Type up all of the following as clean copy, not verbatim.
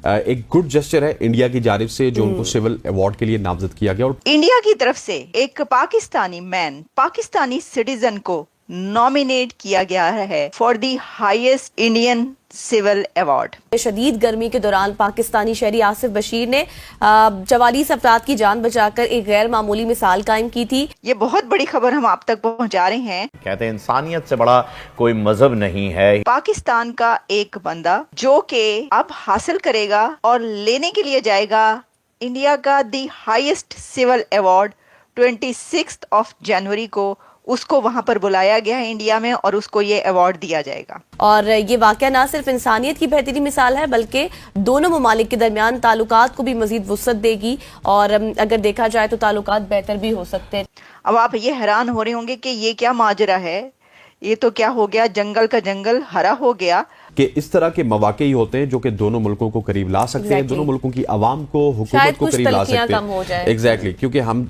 ایک good gesture ہے India کی جانب سے جو ان کو سول ایوارڈ کے لیے نامزد کیا گیا. اور انڈیا کی طرف سے ایک پاکستانی مین پاکستانی سٹیزن کو نامینیٹ کیا گیا ہے for the highest Indian civil award. شدید گرمی کے دوران پاکستانی شہری آصف بشیر نے 44 افراد کی جان بچا کر ایک غیر معمولی مثال قائم کی تھی. یہ بہت بڑی خبر ہم آپ تک پہنچا رہے ہیں. کہتے ہیں انسانیت سے بڑا کوئی مذہب نہیں ہے. پاکستان کا ایک بندہ جو کہ اب حاصل کرے گا اور لینے کے لیے جائے گا انڈیا کا دی ہائیسٹ سول ایوارڈ 26 جنوری کو. اس کو وہاں پر بلایا گیا ہے انڈیا میں اور اس کو یہ ایوارڈ دیا جائے گا. اور یہ واقعہ نہ صرف انسانیت کی بہترین مثال ہے بلکہ دونوں ممالک کے درمیان تعلقات کو بھی مزید وسعت دے گی اور اگر دیکھا جائے تو تعلقات بہتر بھی ہو سکتے ہیں. اب آپ یہ حیران ہو رہے ہوں گے کہ یہ کیا ماجرا ہے, یہ تو کیا ہو گیا, جنگل کا جنگل ہرا ہو گیا. کہ اس طرح کے مواقع ہی ہوتے ہیں جو کہ دونوں ملکوں کو قریب لا سکتے ہیں, دونوں ملکوں کی عوام کو, حکومت کو قریب لا سکتے ہیں. ایگزیکٹلی, کیونکہ ہم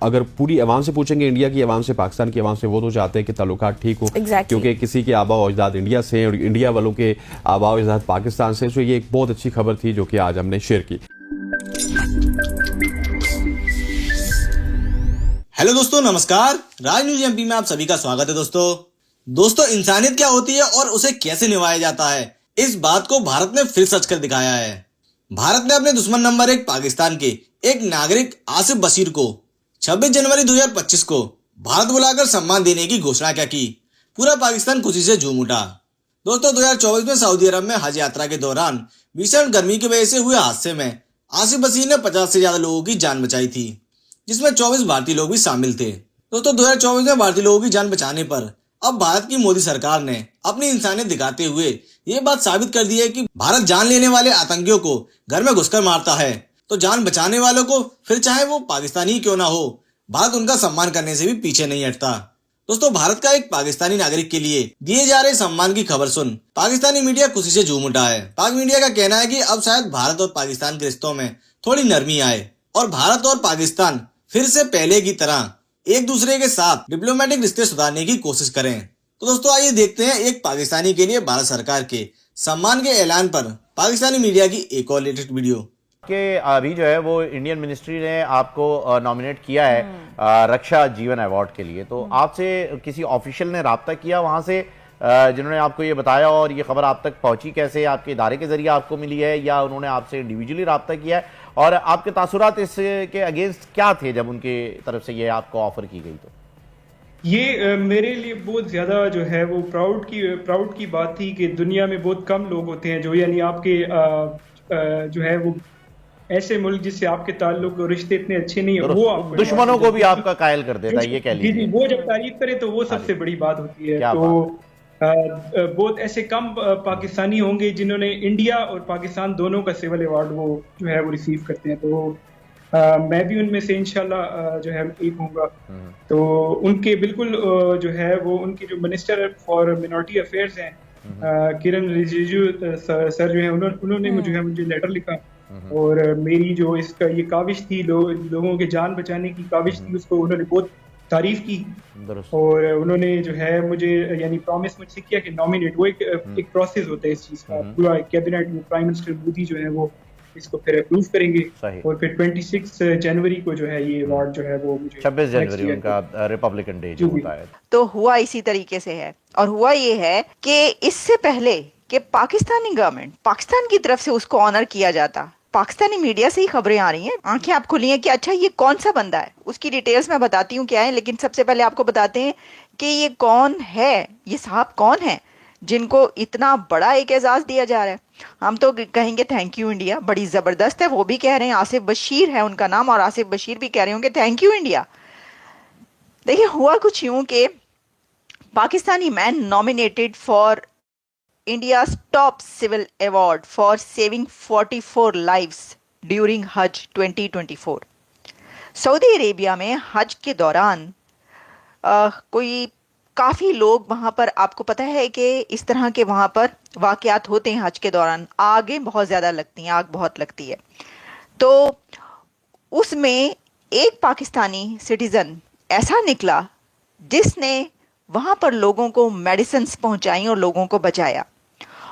اگر پوری عوام سے پوچھیں گے, انڈیا کی عوام سے, پاکستان کی عوام سے, وہ تو چاہتے ہیں کہ تعلقات ٹھیک ہو, کیونکہ کسی کے آباء و اجداد انڈیا سے اور انڈیا والوں کے آباء و اجداد پاکستان سے. تو یہ ایک بہت اچھی خبر تھی جو کہ آج ہم نے شیئر کی. ہیلو دوستو, نمسکار. راج نیوز ایم پی میں آپ سبھی کا سواگت ہے. دوستو انسانیت کیا ہوتی ہے اور اسے کیسے نبھایا جاتا ہے, اس بات کو بھارت نے پھر سچ کر دکھایا ہے. بھارت نے اپنے دشمن نمبر 1 پاکستان کے ایک ناگرک آصف بشیر کو 26 جنوری 2025 کو بھارت بلا کر سمان دینے کی گھوشنا کیا کی. پورا پاکستان خوشی سے جھوم اٹھا. دوستو 2024 میں سعودی عرب میں حج یاترا کے دوران بھیشن گرمی کی وجہ سے ہوئے حادثے میں آصف بشیر نے 50 سے زیادہ لوگوں کی جان بچائی تھی, جس میں 24 بھارتی لوگ بھی شامل تھے. دوستو 2024 میں بھارتی لوگوں کی جان بچانے پر اب بھارت کی مودی سرکار نے اپنی انسانیت دکھاتے ہوئے یہ بات ثابت کر دی ہے کہ بھارت جان لینے والے آتنکیوں کو گھر میں گھس کر مارتا ہے, تو جان بچانے والوں کو پھر چاہے وہ پاکستانی ہی کیوں نہ ہو, بھارت ان کا سمان کرنے سے بھی پیچھے نہیں ہٹتا. دوستو بھارت کا ایک پاکستانی ناگرک کے لیے دیے جا رہے سمان کی خبر سن پاکستانی میڈیا خوشی سے جھوم اٹھا ہے. پاک میڈیا کا کہنا ہے کہ اب شاید بھارت اور پاکستان کے رشتوں میں تھوڑی نرمی آئے اور بھارت اور پاکستان پھر سے پہلے کی طرح ایک دوسرے کے ساتھ ڈپلومیٹک رشتے سدھارنے کی کوشش کریں. تو دوستو آئیے دیکھتے ہیں ایک پاکستانی کے لیے بھارت سرکار کے سمان کے اعلان پر پاکستانی میڈیا کی ایک اور لیٹسٹ ویڈیو. کہ ابھی جو ہے وہ انڈین منسٹری نے آپ کو نامینیٹ کیا ہے رکشا جیون ایوارڈ کے لیے, تو آپ سے کسی آفیشیل نے رابطہ کیا وہاں سے جنہوں نے آپ کو یہ بتایا, اور یہ خبر آپ تک پہنچی کیسے؟ آپ کے ادارے کے ذریعے آپ کو ملی ہے یا انہوں نے آپ سے انڈیویجولی رابطہ کیا ہے, اور آپ کے تاثرات اس کے اگینسٹ کیا تھے جب ان کی طرف سے یہ آپ کو آفر کی گئی؟ تو یہ میرے لیے بہت زیادہ جو ہے وہ پراؤڈ کی بات تھی کہ دنیا میں بہت کم لوگ ہوتے ہیں جو یعنی آپ کے جو ہے وہ ایسے ملک جس سے آپ کے تعلق اور رشتے اتنے اچھے نہیں ہیں, وہ آپ دشمنوں کو بھی آپ کا قائل کر دیتا ہے, یہ کہہ لیجیے. جی, وہ جب تعریف کرے تو وہ سب سے بڑی بات ہوتی ہے. تو بہت ایسے کم پاکستانی ہوں گے جنہوں نے انڈیا اور پاکستان دونوں کا سول ایوارڈ وہ جو ہے وہ ریسیو کرتے ہیں. تو میں بھی ان میں سے انشاءاللہ جو ہے ایک ہوں گا. تو ان کے بالکل جو ہے وہ ان کے جو منسٹر فار مائنورٹی افیئرز ہیں کرن رجیجو سر جو ہیں, انہوں نے مجھے لیٹر لکھا, اور میری جو اس کا یہ کاوش تھی لوگوں کے جان بچانے کی کاوش تھی, اس کو انہوں نے بہت تعریف کی. اور انہوں نے جو ہے مجھے یعنی پرومس مجھ سے کیا کہ نامینیٹ, وہ ایک پروسیس ہوتا ہے اس چیز کا, پورا کیبنٹ میں پرائم منسٹر مودی جو ہے وہ اس کو پھر اپروو کریں گے, اور پھر 26 جنوری کو جو ہے یہ ایوارڈ جو ہے وہ مجھے 26 جنوری ان کا ریپبلکن ڈے جو ہوتا ہے. تو ہوا اسی طریقے سے ہے, اور ہوا یہ ہے کہ اس سے پہلے کہ پاکستانی گورنمنٹ پاکستان کی طرف سے اس کو آنر کیا جاتا, پاکستانی میڈیا سے ہی خبریں آ رہی ہیں, آنکھیں آپ کھلی ہیں کہ اچھا یہ کون سا بندہ ہے. اس کی ڈیٹیلز میں بتاتی ہوں کیا ہے, لیکن سب سے پہلے آپ کو بتاتے ہیں کہ یہ کون ہے, یہ صاحب کون ہیں جن کو اتنا بڑا ایک اعزاز دیا جا رہا ہے. ہم تو کہیں گے تھینک یو انڈیا, بڑی زبردست ہے. وہ بھی کہہ رہے ہیں, آصف بشیر ہے ان کا نام, اور آصف بشیر بھی کہہ رہے ہوں کہ تھینک یو انڈیا. دیکھیں ہوا کچھ یوں کہ Pakistani man nominated for India's top civil award for saving 44 lives during Hajj 2024. سعودی عربیہ میں حج کے دوران کوئی کافی لوگ وہاں پر, آپ کو پتہ ہے کہ اس طرح کے وہاں پر واقعات ہوتے ہیں حج کے دوران, آگیں بہت زیادہ لگتی ہیں, آگ بہت لگتی ہے. تو اس میں ایک پاکستانی سٹیزن ایسا نکلا جس نے وہاں پر لوگوں کو میڈیسنز پہنچائیں اور لوگوں کو بچایا.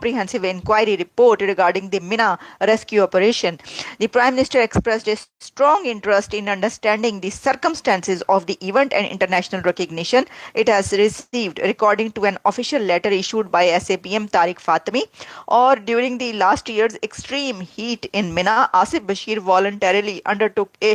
comprehensive inquiry report regarding the Mina rescue operation. The Prime Minister expressed a strong interest in understanding the circumstances of the event and international recognition it has received, according to an official letter issued by SAPM Tariq Fatimi. Or during the last year's extreme heat in Mina, Asif Bashir voluntarily undertook a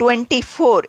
24